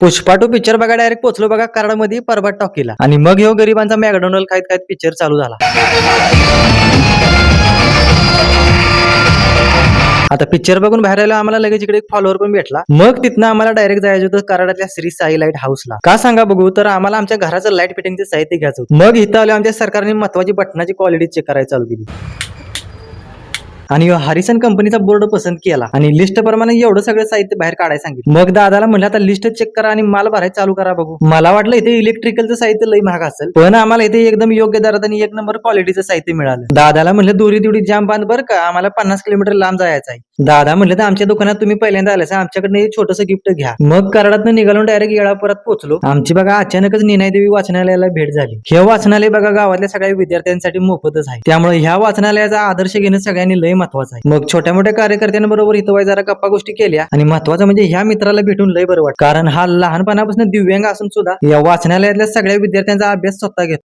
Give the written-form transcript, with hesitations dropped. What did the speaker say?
Pushpa to picture बघा direct पोहोचलो बघा कराडमध्ये परबत टॉकीला आणि मग ह्यो गरिबांचा मॅकडोनल्ड खाईत खाईत पिक्चर चालू झाला. आता पिक्चर बघून बाहेर आलो आम्हाला लगेच इकडे एक फॉलोअर पण भेटला. मग तिथनं आम्हाला डायरेक्ट जायचं होतं कराडातल्या श्री साई लाईट हाऊसला. का सांगा बघू तर आम्हाला आमच्या घराचं लाईट फिटिंगचं साहित्य घ्यायचं होतं. मग इथं आलो आमच्या सरकारने महत्वाची बटनाची क्वालिटी चेक करायला चालू केली आणि हरिसन कंपनीचा बोर्ड पसंत केला आणि लिस्ट प्रमाणे एवढं सगळं साहित्य बाहेर काढायला सांगितलं. मग दादाला म्हणलं आता लिस्ट चेक करा आणि माल भरायला चालू करा बघू. मला वाटलं इथे इलेक्ट्रिकलचं साहित्य लई महाग असेल पण आम्हाला इथे एकदम योग्य दरात आणि एक नंबर क्वालिटीचं साहित्य मिळालं. दादाला म्हणलं दोरी तेवढी जाम बांध बरं का आम्हाला 50 किलोमीटर लांब जायचं आहे. दादा म्हणलं तर आमच्या दुकानात तुम्ही पहिल्यांदा आलाय आमच्याकडनं एक छोटंसं गिफ्ट घ्या. मग कराडातनं निघालो डायरेक्ट येळापुरात पोहोचलो. आमची बघा अचानकच निनायदेवी वाचनालयाला भेट झाली. हे वाचनालय बघा गावातल्या सगळ्या विद्यार्थ्यांसाठी मोफतच आहे त्यामुळे ह्या वाचनालयाचा आदर्श घेणं सगळ्यांनी लय महत्वाचं आहे. मग छोट्या मोठ्या कार्यकर्त्यांबरोबर इथं जरा गप्पा गोष्टी केल्या आणि महत्वाचं म्हणजे ह्या मित्राला भेटून लय बरं वाटतं कारण हा लहानपणापासून दिव्यांग असून सुद्धा या वाचनालयातल्या सगळ्या विद्यार्थ्यांचा अभ्यास स्वतः घेतो.